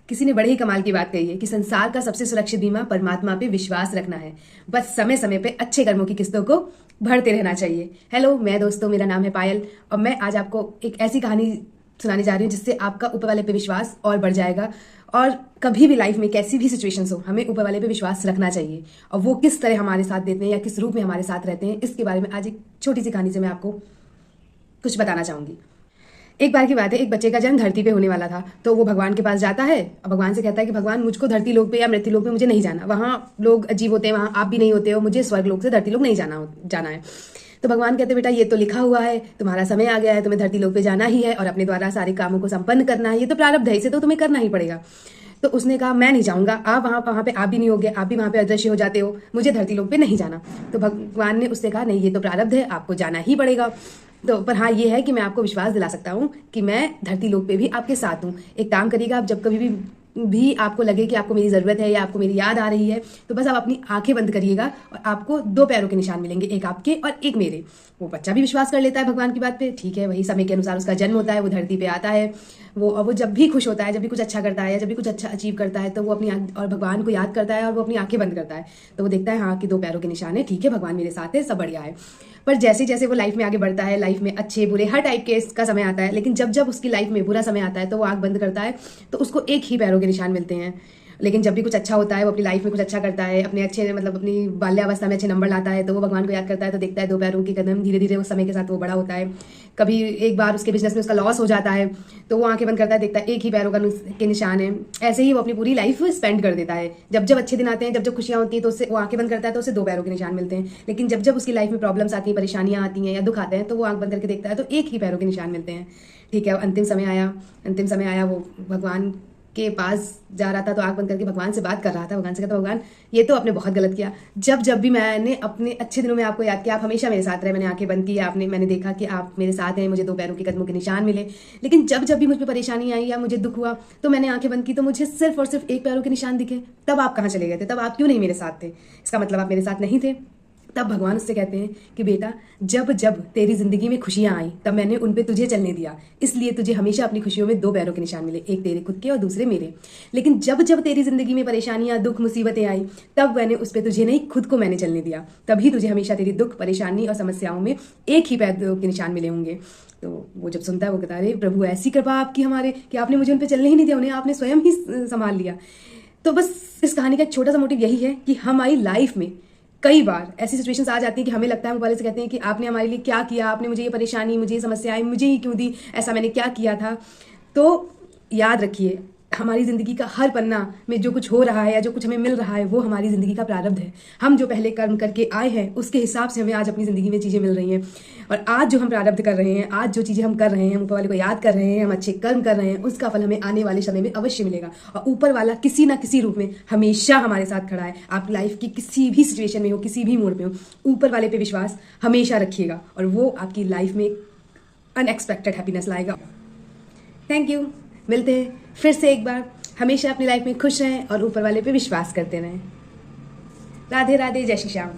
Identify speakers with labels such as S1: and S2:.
S1: किसी ने बड़े ही कमाल की बात कही है कि संसार का सबसे सुरक्षित बीमा परमात्मा पे विश्वास रखना है। बस समय समय पे अच्छे कर्मों की किस्तों को भरते रहना चाहिए। हेलो, मैं दोस्तों, मेरा नाम है पायल और मैं आज आपको एक ऐसी कहानी सुनाने जा रही हूँ जिससे आपका ऊपर वाले पे विश्वास और बढ़ जाएगा। और कभी भी लाइफ में कैसी भी सिचुएशंस हो, हमें ऊपर वाले पे विश्वास रखना चाहिए। और वो किस तरह हमारे साथ देते हैं या किस रूप में हमारे साथ रहते हैं, इसके बारे में आज एक छोटी सी कहानी से मैं आपको कुछ बताना चाहूंगी। एक बार की बात है, एक बच्चे का जन्म धरती पे होने वाला था। तो वो भगवान के पास जाता है और भगवान से कहता है कि भगवान, मुझको धरती लोक पे या मृत्यु लोक पे मुझे नहीं जाना, वहाँ लोग अजीब होते हैं, वहाँ आप भी नहीं होते हो, मुझे स्वर्ग लोक से धरती लोक नहीं जाना है। तो भगवान कहते, बेटा ये तो लिखा हुआ है, तुम्हारा समय आ गया है, तुम्हें धरती लोक पे जाना ही है और अपने द्वारा सारे कामों को संपन्न करना है, ये तो प्रारब्ध है, इसे तो तुम्हें करना ही पड़ेगा। तो उसने कहा, मैं नहीं जाऊंगा, आप वहाँ पे आप भी नहीं होगे, आप भी वहाँ पे अदृश्य हो जाते हो, मुझे धरती लोक पे नहीं जाना। तो भगवान ने उससे कहा, नहीं ये तो प्रारब्ध है, आपको जाना ही पड़ेगा। तो पर हाँ, ये है कि मैं आपको विश्वास दिला सकता हूँ कि मैं धरती लोक पे भी आपके साथ हूँ। एक काम करिएगा, आप जब कभी भी आपको लगे कि आपको मेरी ज़रूरत है या आपको मेरी याद आ रही है, तो बस आप अपनी आंखें बंद करिएगा और आपको 2 पैरों के निशान मिलेंगे, एक आपके और एक मेरे। वो बच्चा भी विश्वास कर लेता है भगवान की बात पे। ठीक है, वही समय के अनुसार उसका जन्म होता है, वो धरती पे आता है। वो जब भी खुश होता है, जब भी कुछ अच्छा करता है या जब भी कुछ अच्छा अचीव करता है, तो वो अपनी और भगवान को याद करता है और वो अपनी आंखें बंद करता है। तो वो देखता है, हाँ कि 2 पैरों के निशान है, ठीक है, भगवान मेरे साथ है, सब बढ़िया है। पर जैसे जैसे वो लाइफ में आगे बढ़ता है, लाइफ में अच्छे बुरे हर टाइप के का समय आता है, लेकिन जब जब उसकी लाइफ में बुरा समय आता है तो वो आंख बंद करता है, तो उसको एक ही पैरों के निशान मिलते हैं। लेकिन जब भी कुछ अच्छा होता है, वो अपनी लाइफ में कुछ अच्छा करता है, अपने अच्छे मतलब अपनी बाल्यावस्था में अच्छे नंबर लाता है, तो वो भगवान को याद करता है, तो देखता है 2 पैरों की कदम, धीरे धीरे उस समय के साथ वो बड़ा होता है। कभी एक बार उसके बिजनेस में उसका लॉस हो जाता है, तो वो आंखें बंद करता है, देखता है एक ही पैरों के निशान है। ऐसे ही वो अपनी पूरी लाइफ स्पेंड कर देता है। जब जब अच्छे दिन आते हैं, जब जब खुशियां होती हैं, तो उससे वो आंखें बंद करता है, तो उसे 2 पैरों के निशान मिलते हैं। लेकिन जब जब उसकी लाइफ में प्रॉब्लम्स आती हैं, परेशानियां आती हैं या दुख आते हैं, तो वो आंख बंद करके देखता है, तो एक ही पैरों के निशान मिलते हैं। ठीक है, अंतिम समय आया, वो भगवान के पास जा रहा था, तो आंख बंद करके भगवान से बात कर रहा था। भगवान से कहता, भगवान ये तो आपने बहुत गलत किया, जब जब भी मैंने अपने अच्छे दिनों में आपको याद किया, आप हमेशा मेरे साथ रहे, मैंने आंखें बंद की, मैंने देखा कि आप मेरे साथ हैं, मुझे 2 पैरों के कदमों के निशान मिले। लेकिन जब जब भी मुझ पर परेशानी आई या मुझे दुख हुआ, तो मैंने आंखें बंद की, तो मुझे सिर्फ और सिर्फ 1 पैरों के निशान दिखे। तब आप कहाँ चले गए थे? तब आप क्यों नहीं मेरे साथ थे? इसका मतलब आप मेरे साथ नहीं थे। तब भगवान उससे कहते हैं कि बेटा, जब जब तेरी जिंदगी में खुशियां आई, तब मैंने उन पे तुझे चलने दिया, इसलिए तुझे हमेशा अपनी खुशियों में 2 पैरों के निशान मिले, एक तेरे खुद के और दूसरे मेरे। लेकिन जब जब तेरी जिंदगी में परेशानियां, दुख, मुसीबतें आई, तब मैंने उस पर तुझे नहीं, खुद को मैंने चलने दिया। तभी तुझे हमेशा तेरी दुख, परेशानी और समस्याओं में एक ही पैरों के निशान मिले होंगे। तो वो जब सुनता है, वो कहता है, अरे प्रभु, ऐसी कृपा आपकी हमारे कि आपने मुझे उन पर चलने ही नहीं दिया, उन्हें आपने स्वयं ही संभाल लिया। तो बस इस कहानी का एक छोटा सा मोटिव यही है कि हमारी लाइफ में कई बार ऐसी सिचुएशंस आ जाती है कि हमें लगता है, मोबाइल से कहते हैं कि आपने हमारे लिए क्या किया, आपने मुझे ये परेशानी, मुझे ये समस्याएं मुझे ही क्यों दी, ऐसा मैंने क्या किया था। तो याद रखिए, हमारी ज़िंदगी का हर पन्ना में जो कुछ हो रहा है या जो कुछ हमें मिल रहा है, वो हमारी ज़िंदगी का प्रारब्ध है। हम जो पहले कर्म करके आए हैं, उसके हिसाब से हमें आज अपनी ज़िंदगी में चीज़ें मिल रही हैं। और आज जो हम प्रारब्ध कर रहे हैं, आज जो चीज़ें हम कर रहे हैं, हम ऊपर वाले को याद कर रहे हैं, हम अच्छे कर्म कर रहे हैं, उसका फल हमें आने वाले समय में अवश्य मिलेगा। और ऊपर वाला किसी ना किसी रूप में हमेशा हमारे साथ खड़ा है। आप लाइफ की किसी भी सिचुएशन में हो, किसी भी मोड़ पे हो, ऊपर वाले पे विश्वास हमेशा रखिएगा और वो आपकी लाइफ में अनएक्सपेक्टेड हैप्पीनेस लाएगा। Thank you. मिलते हैं फिर से एक बार। हमेशा अपनी लाइफ में खुश रहें और ऊपर वाले पे विश्वास करते रहें। राधे राधे, जय श्री श्याम।